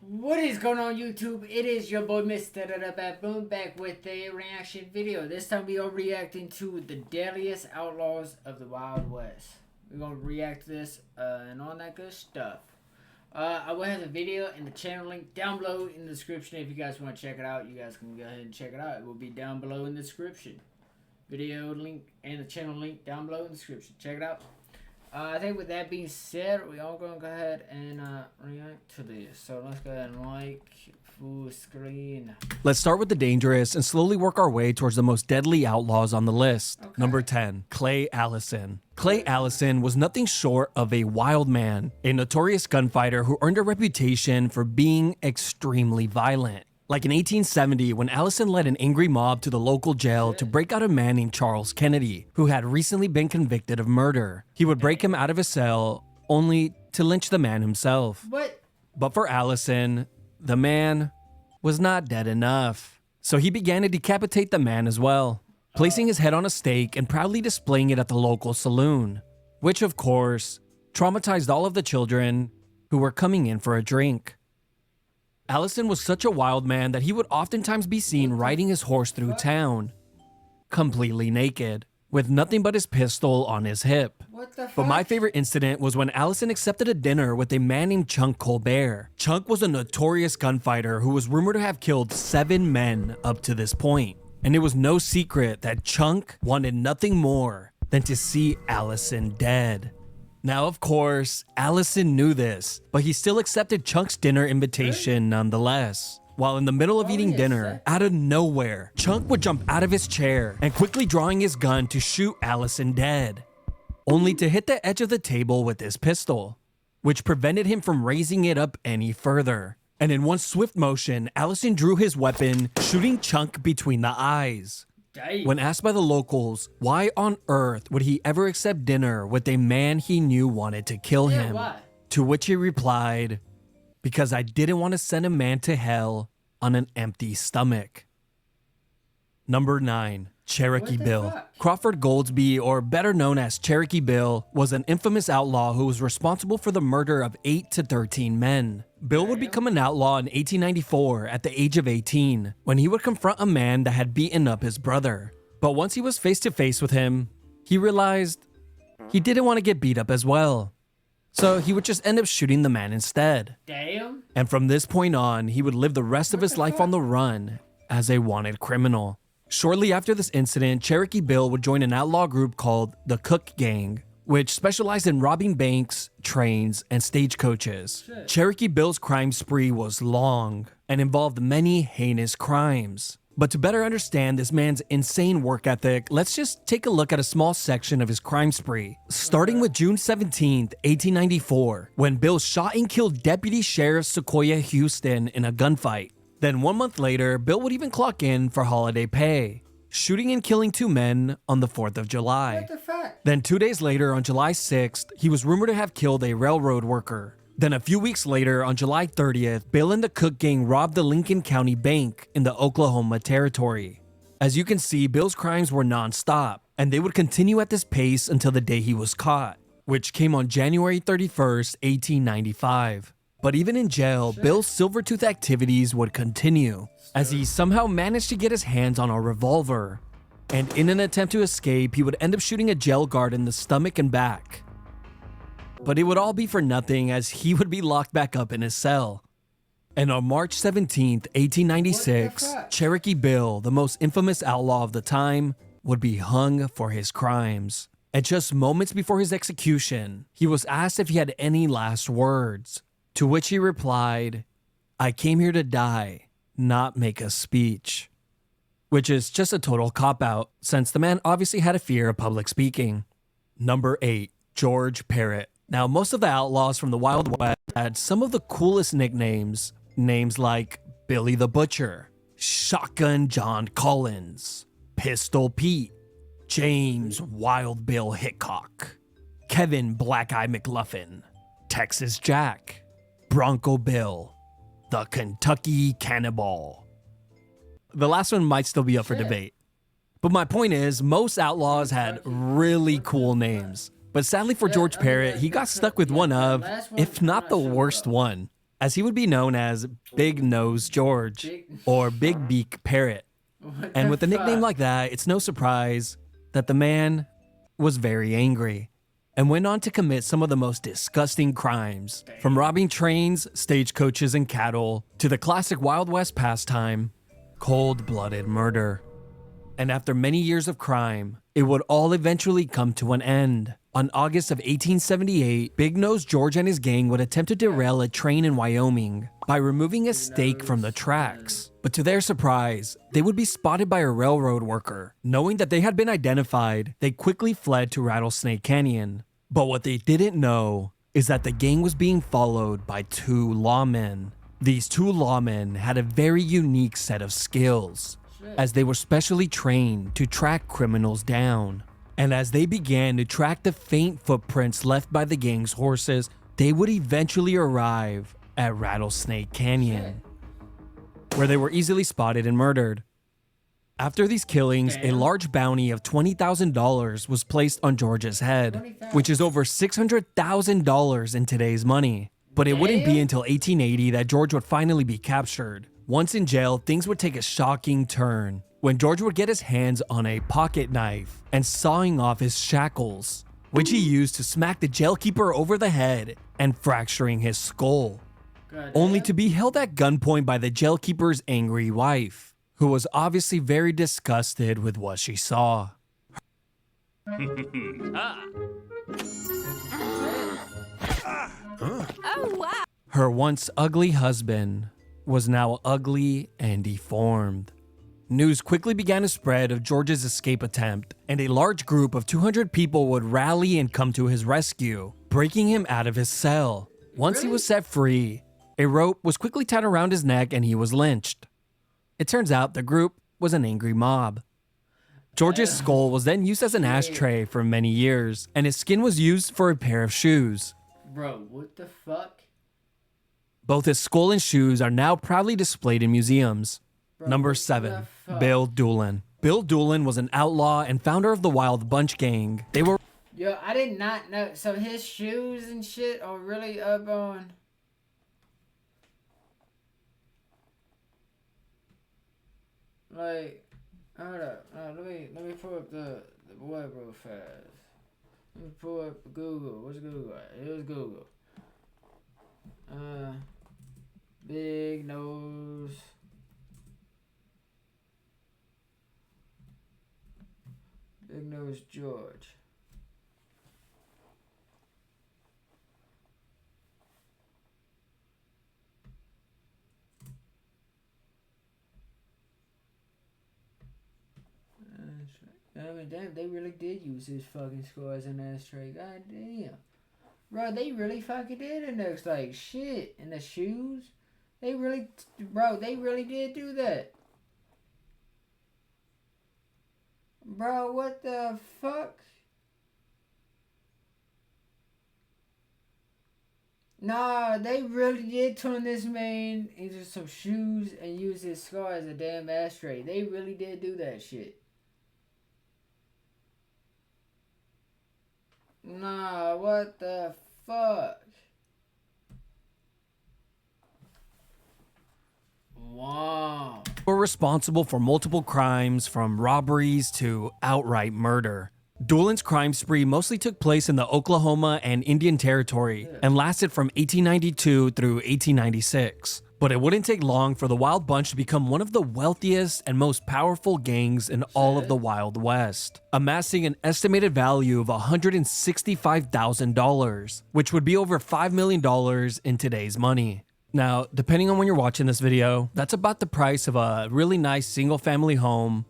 What is going on YouTube? It is your boy MrBaboon back with a reaction video. This time we are reacting to the Deadliest Outlaws of the Wild West. We're going to react to this and all that good stuff. I will have the video and the channel link down below in the description. If you guys want to check it out, you guys can go ahead and check it out. It will be down below in the description. Video link and the channel link down below in the description. Check it out. I think with that being said, we all gonna go ahead and react to this. So let's go ahead and like full screen. Let's start with the dangerous and slowly work our way towards the most deadly outlaws on the list. Okay. Number 10, Clay Allison. Clay Allison was nothing short of a wild man, a notorious gunfighter who earned a reputation for being extremely violent. Like in 1870, when Allison led an angry mob to the local jail to break out a man named Charles Kennedy, who had recently been convicted of murder. He would break him out of his cell, only to lynch the man himself. What? But for Allison, the man was not dead enough. So he began to decapitate the man as well, placing his head on a stake and proudly displaying it at the local saloon, which of course traumatized all of the children who were coming in for a drink. Allison was such a wild man that he would oftentimes be seen riding his horse through town, completely naked, with nothing but his pistol on his hip. What the fuck? But my favorite incident was when Allison accepted a dinner with a man named Chunk Colbert. Chunk was a notorious gunfighter who was rumored to have killed 7 men up to this point. And it was no secret that Chunk wanted nothing more than to see Allison dead. Now, of course, Allison knew this, but he still accepted Chunk's dinner invitation nonetheless. While in the middle of eating dinner, out of nowhere, Chunk would jump out of his chair and quickly drawing his gun to shoot Allison dead, only to hit the edge of the table with his pistol, which prevented him from raising it up any further. And in one swift motion, Allison drew his weapon, shooting Chunk between the eyes. Dang. When asked by the locals why on earth would he ever accept dinner with a man he knew wanted to kill him, why? To which he replied, "Because I didn't want to send a man to hell on an empty stomach." Number 9, Cherokee What the Bill. fuck? Crawford Goldsby, or better known as Cherokee Bill, was an infamous outlaw who was responsible for the murder of 8 to 13 men. Bill would become an outlaw in 1894 at the age of 18, when he would confront a man that had beaten up his brother. But once he was face to face with him, he realized he didn't want to get beat up as well. So he would just end up shooting the man instead. Damn. And from this point on, he would live the rest of his life on the run as a wanted criminal. Shortly after this incident, Cherokee Bill would join an outlaw group called the Cook Gang, which specialized in robbing banks, trains, and stagecoaches. Shit. Cherokee Bill's crime spree was long and involved many heinous crimes. But to better understand this man's insane work ethic, let's just take a look at a small section of his crime spree, starting with June 17th, 1894, when Bill shot and killed Deputy Sheriff Sequoia Houston in a gunfight. Then 1 month later, Bill would even clock in for holiday pay, shooting and killing 2 men on the 4th of July. What the fuck? Then 2 days later, on July 6th, he was rumored to have killed a railroad worker. Then a few weeks later, on July 30th, Bill and the Cook Gang robbed the Lincoln County Bank in the Oklahoma Territory. As you can see, Bill's crimes were non-stop, and they would continue at this pace until the day he was caught, which came on January 31st, 1895. But even in jail, Bill's silver-tooth activities would continue, as he somehow managed to get his hands on a revolver. And in an attempt to escape, he would end up shooting a jail guard in the stomach and back. But it would all be for nothing, as he would be locked back up in his cell. And on March 17th, 1896, What the fuck? Cherokee Bill, the most infamous outlaw of the time, would be hung for his crimes. And just moments before his execution, he was asked if he had any last words, to which he replied, "I came here to die, not make a speech." Which is just a total cop-out, since the man obviously had a fear of public speaking. Number 8, George Parrott. Now, most of the outlaws from the Wild West had some of the coolest nicknames. Names like Billy the Butcher, Shotgun John Collins, Pistol Pete, James Wild Bill Hickok, Kevin Black Eye McLuffin, Texas Jack, Bronco Bill, the Kentucky Cannibal. The last one might still be up for debate. But my point is, most outlaws had really cool names. But sadly for George Parrott, he got stuck with one of, if not the worst one. as he would be known as Big Nose George or Big Beak Parrot. And with a nickname like that, it's no surprise that the man was very angry and went on to commit some of the most disgusting crimes, from robbing trains, stagecoaches, and cattle to the classic Wild West pastime, cold-blooded murder. And after many years of crime, it would all eventually come to an end. On August of 1878, Big Nose George and his gang would attempt to derail a train in Wyoming by removing a stake from the tracks. But to their surprise, they would be spotted by a railroad worker. Knowing that they had been identified, they quickly fled to Rattlesnake Canyon. But what they didn't know is that the gang was being followed by 2 lawmen. These 2 lawmen had a very unique set of skills, as they were specially trained to track criminals down. And as they began to track the faint footprints left by the gang's horses, they would eventually arrive at Rattlesnake Canyon, where they were easily spotted and murdered. After these killings, a large bounty of $20,000 was placed on George's head, which is over $600,000 in today's money. But it wouldn't be until 1880 that George would finally be captured. Once in jail, things would take a shocking turn when George would get his hands on a pocket knife and sawing off his shackles, which he used to smack the jailkeeper over the head and fracturing his skull, only to be held at gunpoint by the jailkeeper's angry wife, who was obviously very disgusted with what she saw. Oh, wow. Her once ugly husband was now ugly and deformed. News quickly began to spread of George's escape attempt, and a large group of 200 people would rally and come to his rescue, breaking him out of his cell. Once he was set free, a rope was quickly tied around his neck and he was lynched. It turns out the group was an angry mob. George's skull was then used as an ashtray for many years, and his skin was used for a pair of shoes. Bro, what the fuck? Both his skull and shoes are now proudly displayed in museums. Bro, Number 7, Bill Doolin. Bill Doolin was an outlaw and founder of the Wild Bunch Gang. They were... Yo, I did not know. So his shoes and shit are really up on... Like, hold up. Let me pull up the web real fast. Let me pull up Google. What's Google at? It was Google. Big Nose. Big Nose George. I mean, damn, they really did use his fucking skull as an ashtray. God damn. Bro, they really fucking did. And looks like shit. And the shoes. They really, bro, they really did do that. Bro, what the fuck? Nah, they really did turn this man into some shoes and use his skull as a damn ashtray. They really did do that shit. Nah, what the fuck? Wow. were responsible for multiple crimes from robberies to outright murder. Doolin's crime spree mostly took place in the Oklahoma and Indian Territory and lasted from 1892 through 1896. But it wouldn't take long for the Wild Bunch to become one of the wealthiest and most powerful gangs in all of the Wild West, amassing an estimated value of $165,000, which would be over $5 million in today's money. Now, depending on when you're watching this video, that's about the price of a really nice single-family home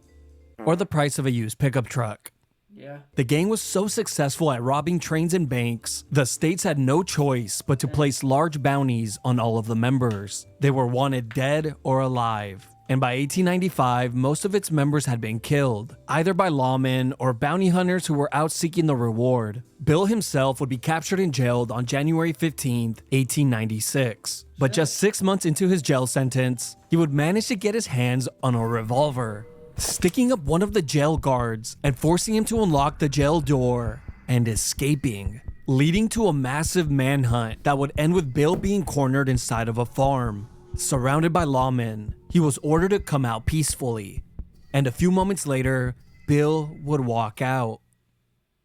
or the price of a used pickup truck. Yeah. The gang was so successful at robbing trains and banks, the states had no choice but to place large bounties on all of the members. They were wanted dead or alive. And by 1895, most of its members had been killed, either by lawmen or bounty hunters who were out seeking the reward. Bill himself would be captured and jailed on January 15, 1896. But just 6 months into his jail sentence, he would manage to get his hands on a revolver, sticking up one of the jail guards and forcing him to unlock the jail door and escaping. leading to a massive manhunt that would end with Bill being cornered inside of a farm. Surrounded by lawmen, he was ordered to come out peacefully, and a few moments later, Bill would walk out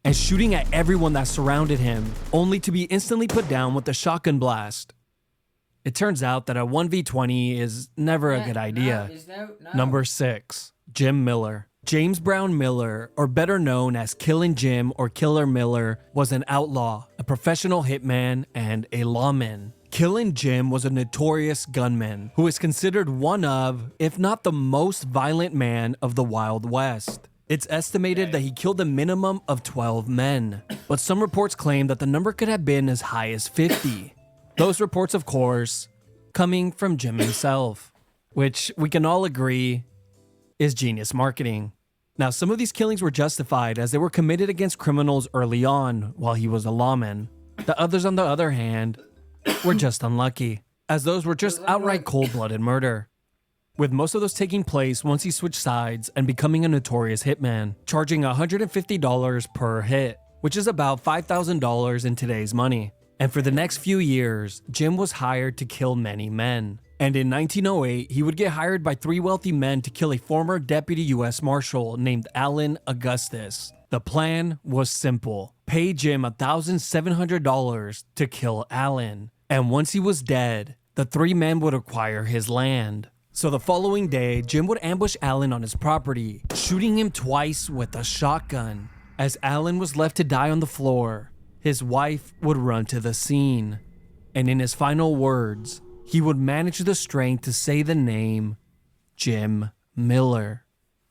and shooting at everyone that surrounded him, only to be instantly put down with a shotgun blast. It turns out that a 1v20 is never a good idea. No. Number 6, Jim Miller. James Brown Miller, or better known as Killin' Jim or Killer Miller, was an outlaw, a professional hitman, and a lawman. Killin' Jim was a notorious gunman who is considered one of, if not the most violent man of the Wild West. It's estimated that he killed a minimum of 12 men, but some reports claim that the number could have been as high as 50. Those reports, of course, coming from Jim himself, which we can all agree is genius marketing. Now, some of these killings were justified as they were committed against criminals early on while he was a lawman. The others, on the other hand, were just unlucky, as those were just outright cold-blooded murder, with most of those taking place once he switched sides and becoming a notorious hitman, charging $150 per hit, which is about $5,000 in today's money. And for the next few years, Jim was hired to kill many men. And in 1908, he would get hired by 3 wealthy men to kill a former deputy U.S. Marshal named Allen Augustus. The plan was simple. Pay Jim $1,700 to kill Allen. And once he was dead, the 3 men would acquire his land. So the following day, Jim would ambush Allen on his property, shooting him twice with a shotgun. As Allen was left to die on the floor, his wife would run to the scene, and in his final words, he would manage the strength to say the name Jim Miller.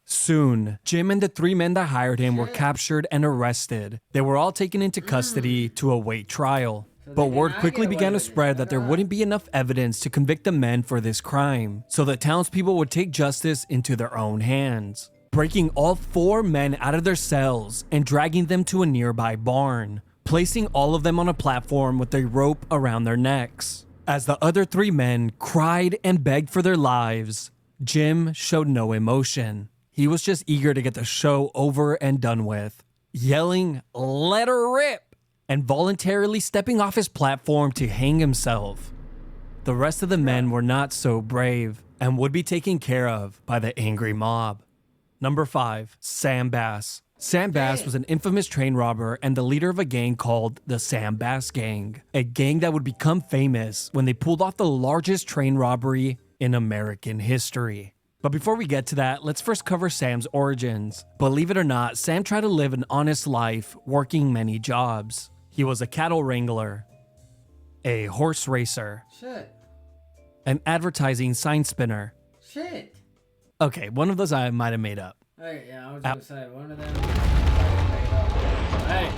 Soon, Jim and the 3 men that hired him were captured and arrested. They were all taken into custody to await trial. But word quickly began to spread that there wouldn't be enough evidence to convict the men for this crime, so the townspeople would take justice into their own hands, breaking all 4 men out of their cells and dragging them to a nearby barn, placing all of them on a platform with a rope around their necks. As the other 3 men cried and begged for their lives, Jim showed no emotion. He was just eager to get the show over and done with, yelling, "Let her rip!" and voluntarily stepping off his platform to hang himself. The rest of the men were not so brave and would be taken care of by the angry mob. Number 5, Sam Bass. Sam Bass was an infamous train robber and the leader of a gang called the Sam Bass Gang, a gang that would become famous when they pulled off the largest train robbery in American history. But before we get to that, let's first cover Sam's origins. Believe it or not, Sam tried to live an honest life, working many jobs. He was a cattle wrangler, a horse racer, an advertising sign spinner. Okay, one of those I might have made up. Hey, yeah, I was gonna say, one of them. Hey,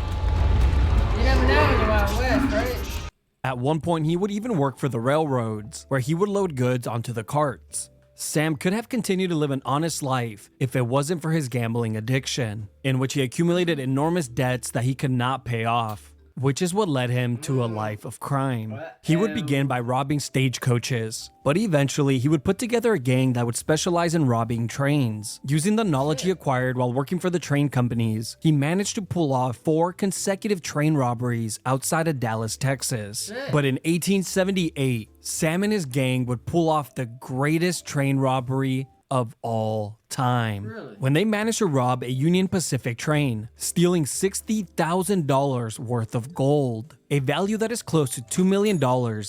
you never know in the Wild West, right? At one point, he would even work for the railroads, where he would load goods onto the carts. Sam could have continued to live an honest life if it wasn't for his gambling addiction, in which he accumulated enormous debts that he could not pay off, which is what led him to a life of crime. He would begin by robbing stagecoaches, but eventually he would put together a gang that would specialize in robbing trains. Using the knowledge he acquired while working for the train companies, he managed to pull off 4 consecutive train robberies outside of Dallas, Texas. But in 1878, Sam and his gang would pull off the greatest train robbery of all time. When they managed to rob a Union Pacific train, stealing $60,000 worth of gold, a value that is close to $2 million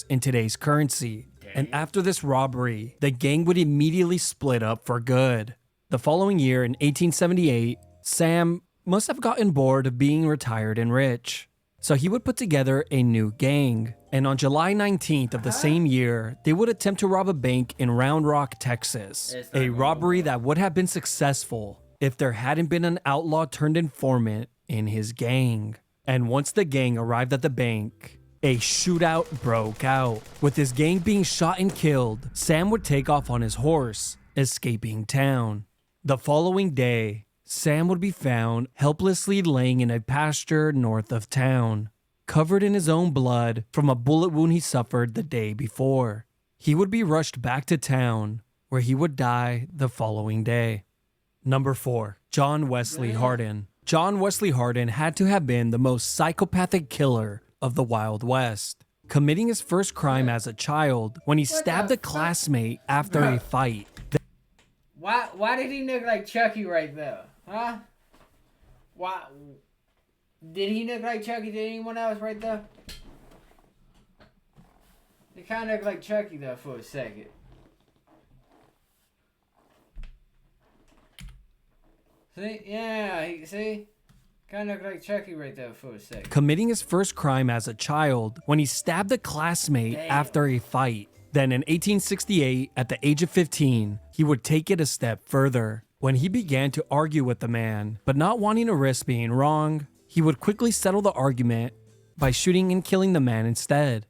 in today's currency. And after this robbery, the gang would immediately split up for good. The following year, in 1878, Sam must have gotten bored of being retired and rich, so he would put together a new gang. And on July 19th of the same year, they would attempt to rob a bank in Round Rock, Texas. A robbery that would have been successful if there hadn't been an outlaw turned informant in his gang. And once the gang arrived at the bank, a shootout broke out. With his gang being shot and killed, Sam would take off on his horse, escaping town. The following day, Sam would be found helplessly laying in a pasture north of town, covered in his own blood from a bullet wound he suffered the day before. He would be rushed back to town, where he would die the following day. Number 4, John Wesley Hardin. John Wesley Hardin had to have been the most psychopathic killer of the Wild West, committing his first crime as a child when he stabbed a classmate after a fight. Why did he look like Chucky right there? Huh? Why? Did he look like Chucky to anyone else right there? It kind of looked like Chucky there for a second. See? Yeah, see? Kind of looked like Chucky right there for a second. Committing his first crime as a child when he stabbed a classmate after a fight. Then in 1868, at the age of 15, he would take it a step further. When he began to argue with the man, but not wanting to risk being wrong, he would quickly settle the argument by shooting and killing the man instead.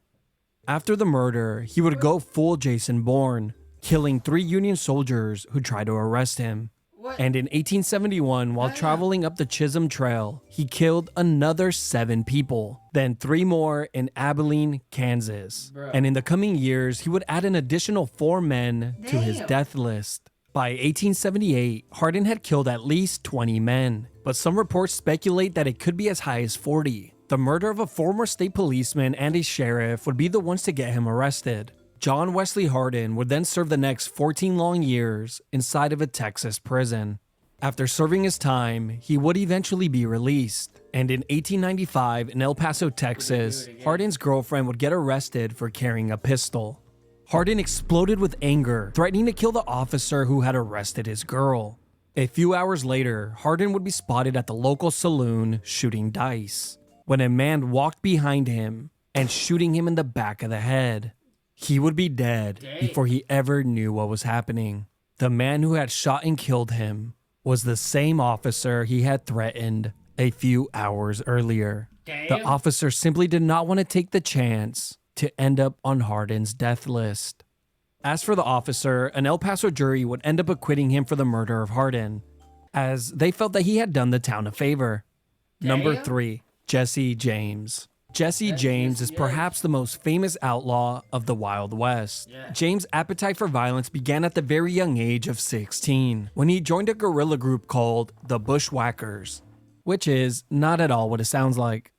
After the murder, he would go full Jason Bourne, killing 3 Union soldiers who tried to arrest him. And in 1871, while traveling up the Chisholm Trail, he killed another 7 people, then 3 more in Abilene, Kansas. And in the coming years, he would add an additional 4 men to his death list. By 1878, Hardin had killed at least 20 men, but some reports speculate that it could be as high as 40. The murder of a former state policeman and a sheriff would be the ones to get him arrested. John Wesley Hardin would then serve the next 14 long years inside of a Texas prison. After serving his time, he would eventually be released. And in 1895, in El Paso, Texas, Hardin's girlfriend would get arrested for carrying a pistol. Hardin exploded with anger, threatening to kill the officer who had arrested his girl. A few hours later, Hardin would be spotted at the local saloon shooting dice, when a man walked behind him and shooting him in the back of the head. He would be dead before he ever knew what was happening. The man who had shot and killed him was the same officer he had threatened a few hours earlier. The officer simply did not want to take the chance to end up on Hardin's death list. As for the officer, an El Paso jury would end up acquitting him for the murder of Hardin, as they felt that he had done the town a favor. Number 3, Jesse James. Jesse James is perhaps the most famous outlaw of the Wild West. James' appetite for violence began at the very young age of 16, when he joined a guerrilla group called the Bushwhackers, which is not at all what it sounds like.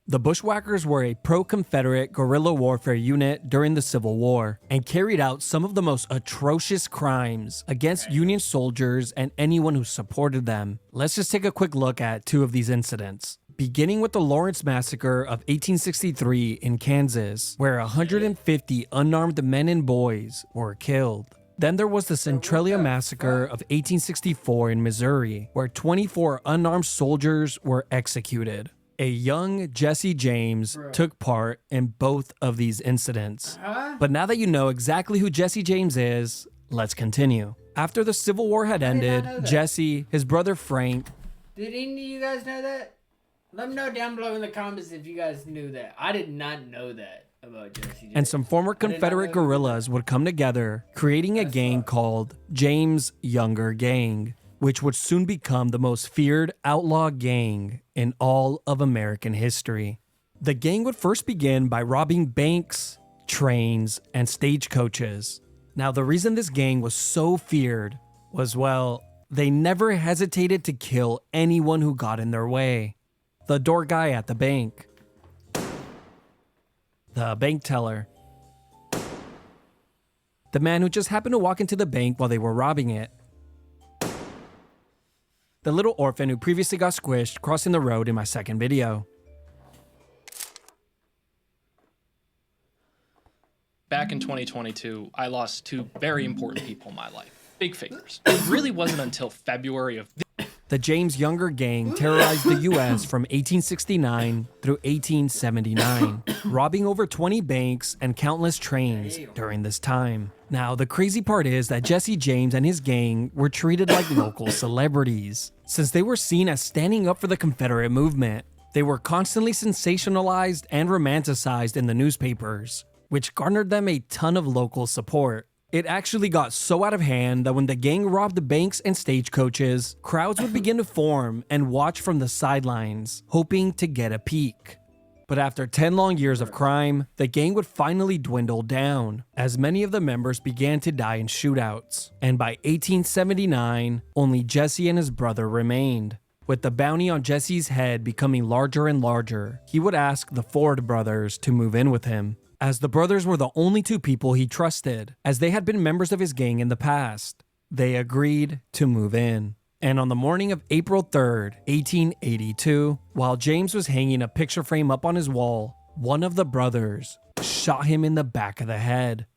The Bushwhackers were a pro-Confederate guerrilla warfare unit during the Civil War and carried out some of the most atrocious crimes against Union soldiers and anyone who supported them. Let's just take a quick look at 2 of these incidents. Beginning with the Lawrence Massacre of 1863 in Kansas, where 150 unarmed men and boys were killed. Then there was the Centralia Massacre of 1864 in Missouri, where 24 unarmed soldiers were executed. A young Jesse James took part in both of these incidents. But now that you know exactly who Jesse James is, let's continue. After the Civil War had ended, Jesse, his brother Frank... Did any of you guys know that? Let me know down below in the comments if you guys knew that. I did not know that about Jesse James. And some former Confederate guerrillas would come together, creating a gang called James Younger Gang, which would soon become the most feared outlaw gang in all of American history. The gang would first begin by robbing banks, trains, and stagecoaches. Now, the reason this gang was so feared was, well, they never hesitated to kill anyone who got in their way. The door guy at the bank, the bank teller, the man who just happened to walk into the bank while they were robbing it, the little orphan who previously got squished crossing the road in my second video. Back in 2022, I lost 2 very important people in my life. Big figures. It really wasn't until February of The James Younger Gang terrorized the U.S. from 1869 through 1879, robbing over 20 banks and countless trains during this time. Now, the crazy part is that Jesse James and his gang were treated like local celebrities, since they were seen as standing up for the Confederate movement. They were constantly sensationalized and romanticized in the newspapers, which garnered them a ton of local support. It actually got so out of hand that when the gang robbed banks and stagecoaches, crowds would begin to form and watch from the sidelines, hoping to get a peek. But after 10 long years of crime, the gang would finally dwindle down, as many of the members began to die in shootouts. And by 1879, only Jesse and his brother remained. With the bounty on Jesse's head becoming larger and larger, he would ask the Ford brothers to move in with him, as the brothers were the only two people he trusted, as they had been members of his gang in the past. They agreed to move in. And on the morning of April 3rd, 1882, while James was hanging a picture frame up on his wall, one of the brothers shot him in the back of the head.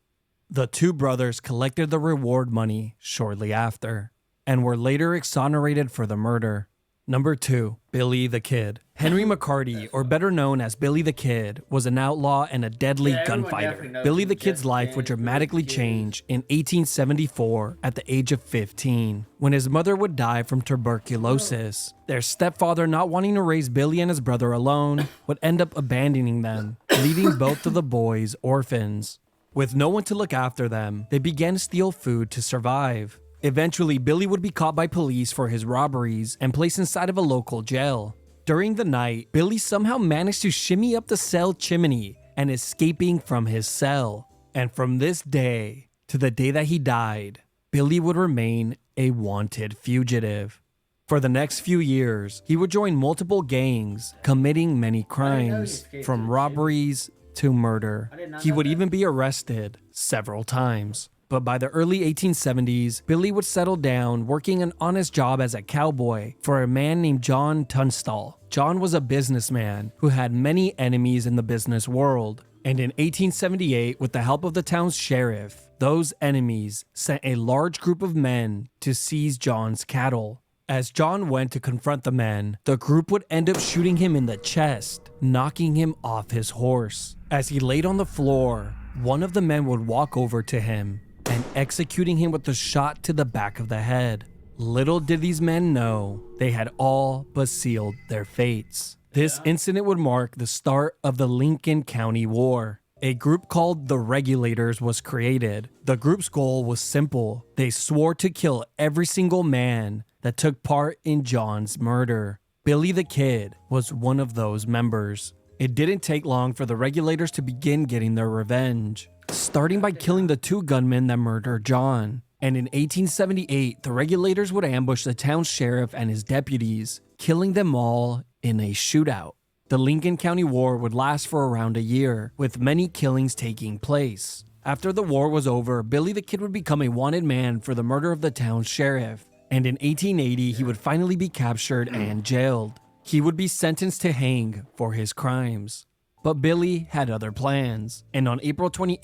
The two brothers collected the reward money shortly after, and were later exonerated for the murder. Number 2, Billy the Kid. Henry McCarty, or better known as Billy the Kid, was an outlaw and a deadly gunfighter. Billy the Kid's life would dramatically change in 1874 at the age of 15, when his mother would die from tuberculosis. Their stepfather, not wanting to raise Billy and his brother alone, would end up abandoning them, leaving both of the boys orphans. With no one to look after them, they began to steal food to survive. Eventually, Billy would be caught by police for his robberies and placed inside of a local jail. During the night, Billy somehow managed to shimmy up the cell chimney and escaping from his cell. And from this day to the day that he died, Billy would remain a wanted fugitive. For the next few years, he would join multiple gangs, committing many crimes, from robberies to murder. He would even be arrested several times. But by the early 1870s, Billy would settle down working an honest job as a cowboy for a man named John Tunstall. John was a businessman who had many enemies in the business world. And in 1878, with the help of the town's sheriff, those enemies sent a large group of men to seize John's cattle. As John went to confront the men, the group would end up shooting him in the chest, knocking him off his horse. As he laid on the floor, one of the men would walk over to him and executing him with a shot to the back of the head. Little did these men know, they had all but sealed their fates. This incident would mark the start of the Lincoln County War. A group called the Regulators was created. The group's goal was simple. They swore to kill every single man that took part in John's murder. Billy the Kid was one of those members. It didn't take long for the Regulators to begin getting their revenge, starting by killing the two gunmen that murdered John. And in 1878, the Regulators would ambush the town sheriff and his deputies, killing them all in a shootout. The Lincoln County War would last for around a year, with many killings taking place. After the war was over, Billy the Kid would become a wanted man for the murder of the town sheriff. And in 1880, he would finally be captured and jailed. He would be sentenced to hang for his crimes. But Billy had other plans, and on April 28,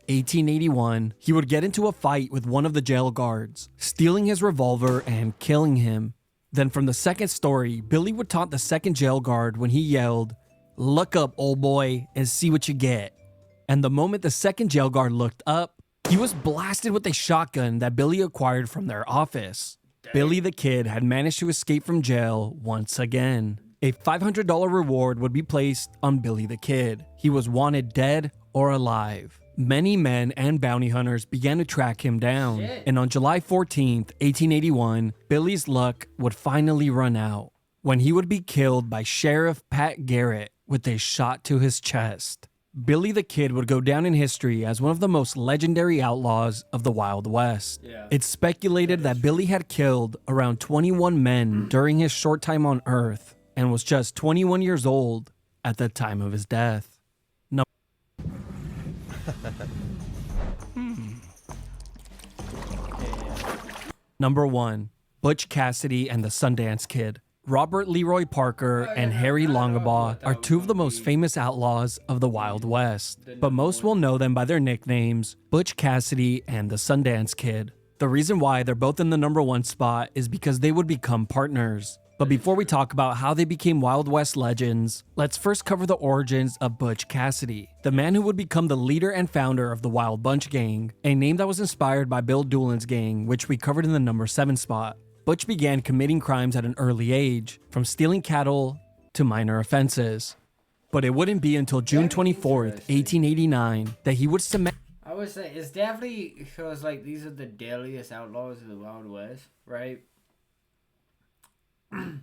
1881, he would get into a fight with one of the jail guards, stealing his revolver and killing him. Then from the second story, Billy would taunt the second jail guard when he yelled, "Look up, old boy, and see what you get." And the moment the second jail guard looked up, he was blasted with a shotgun that Billy acquired from their office. Billy the Kid had managed to escape from jail once again. A $500 reward would be placed on Billy the Kid. He was wanted dead or alive. Many men and bounty hunters began to track him down. And on July 14th, 1881, Billy's luck would finally run out when he would be killed by Sheriff Pat Garrett with a shot to his chest. Billy the Kid would go down in history as one of the most legendary outlaws of the Wild West. It's speculated that Billy had killed around 21 men during his short time on Earth, and was just 21 years old at the time of his death. Number 1. Butch Cassidy and the Sundance Kid. Robert Leroy Parker and Harry Longabaugh are two of the most famous outlaws of the Wild West, but most will know them by their nicknames, Butch Cassidy and the Sundance Kid. The reason why they're both in the number 1 spot is because they would become partners. But before we talk about how they became Wild West legends, let's first cover the origins of Butch Cassidy, the man who would become the leader and founder of the Wild Bunch Gang, a name that was inspired by Bill Doolin's gang, which we covered in the number 7 spot. Butch began committing crimes at an early age, from stealing cattle to minor offenses. But it wouldn't be until June 24th, 1889, that he would cement... I would say it's definitely because like these are the deadliest outlaws of the Wild West, right? And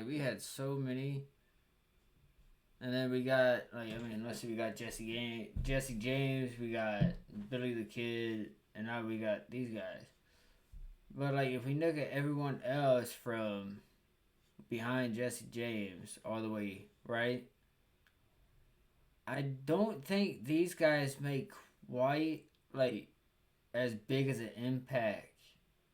we had so many, and then we got let's see, we got Jesse James, we got Billy the Kid, and now we got these guys. But like, if we look at everyone else from behind Jesse James all the way, right? I don't think these guys make quite like as big as an impact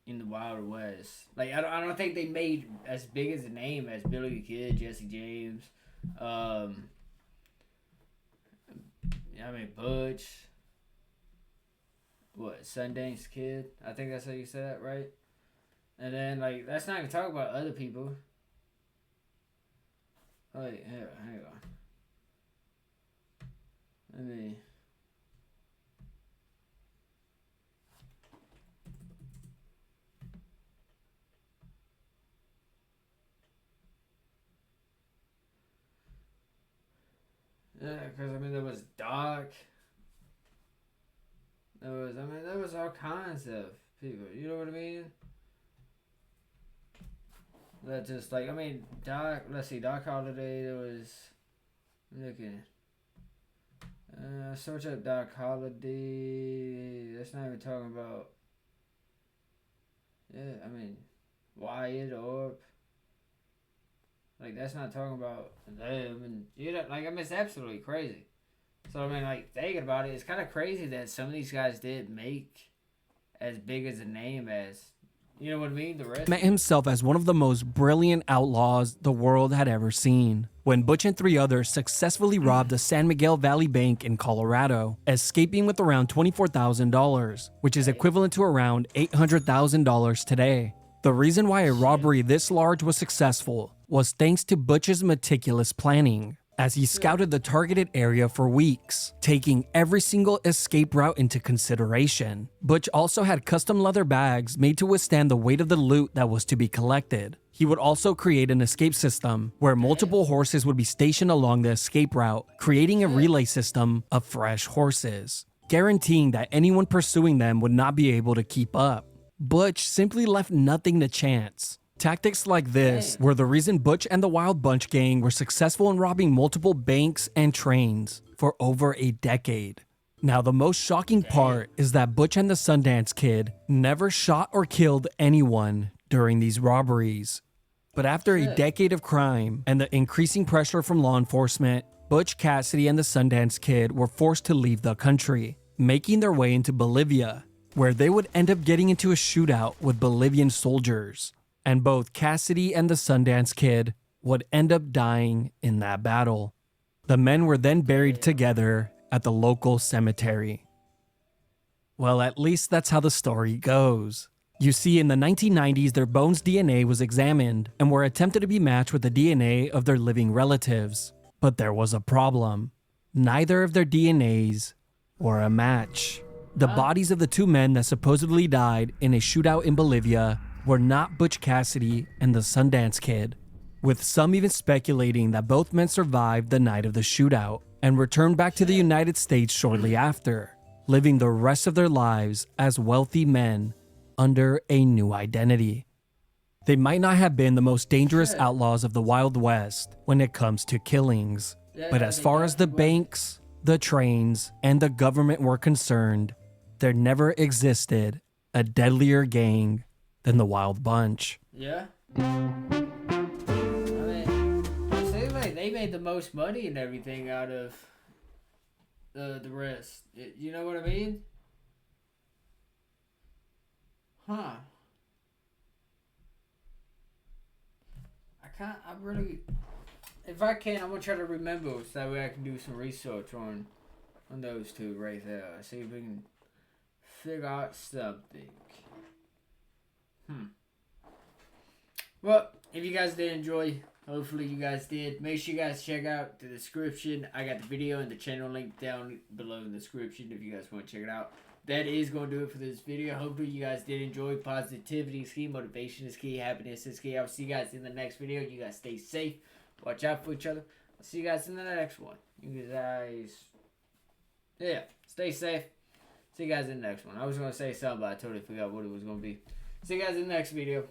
in the Wild West. Like I don't think they made as big as a name as Billy the Kid, Jesse James, I mean Butch, what Sundance Kid? I think that's how you say that, right? And then like let's not even talk about other people. Wait, hang on. Let me. Yeah, because I mean there was Doc. There was all kinds of people. You know what I mean? That just like Doc. Let's see, Doc Holliday. There was. I'm looking. Search up Doc Holliday. That's not even talking about. Yeah, I mean, Wyatt Earp. Like that's not talking about them, and you know, like it's absolutely crazy. So I mean, like thinking about it, it's kind of crazy that some of these guys did make as big as a name as, you know what I mean, the rest. Met himself as one of the most brilliant outlaws the world had ever seen, when Butch and 3 others successfully robbed a San Miguel Valley bank in Colorado, escaping with around $24,000, which is equivalent to around $800,000 today. The reason why a robbery this large was successful was thanks to Butch's meticulous planning, as he scouted the targeted area for weeks, taking every single escape route into consideration. Butch also had custom leather bags made to withstand the weight of the loot that was to be collected. He would also create an escape system where multiple horses would be stationed along the escape route, creating a relay system of fresh horses, guaranteeing that anyone pursuing them would not be able to keep up. Butch simply left nothing to chance. Tactics like this were the reason Butch and the Wild Bunch gang were successful in robbing multiple banks and trains for over a decade. Now, the most shocking part is that Butch and the Sundance Kid never shot or killed anyone during these robberies. But after a decade of crime and the increasing pressure from law enforcement, Butch Cassidy and the Sundance Kid were forced to leave the country, making their way into Bolivia, where they would end up getting into a shootout with Bolivian soldiers. And both Cassidy and the Sundance Kid would end up dying in that battle. The men were then buried together at the local cemetery. Well, at least that's how the story goes. You see, in the 1990s, their bones' DNA was examined and were attempted to be matched with the DNA of their living relatives. But there was a problem. Neither of their DNAs were a match. The bodies of the 2 men that supposedly died in a shootout in Bolivia were not Butch Cassidy and the Sundance Kid, with some even speculating that both men survived the night of the shootout and returned back to the United States shortly after, living the rest of their lives as wealthy men under a new identity. They might not have been the most dangerous outlaws of the Wild West when it comes to killings, but as far as the banks, the trains, and the government were concerned, there never existed a deadlier gang than the Wild Bunch. Yeah. It seems like they made the most money and everything out of the rest. You know what I mean? Huh. If I can, I'm gonna try to remember so that way I can do some research on those 2 right there. See if we can figure out something. Well, if you guys did enjoy, hopefully you guys did. Make sure you guys check out the description. I got the video and the channel link down below in the description if you guys want to check it out. That is going to do it for this video. Hopefully you guys did enjoy. Positivity is key. Motivation is key. Happiness is key. I'll see you guys in the next video. You guys stay safe. Watch out for each other. I'll see you guys in the next one. You guys, yeah, stay safe. See you guys in the next one. I was going to say something, but I totally forgot what it was going to be. See you guys in the next video.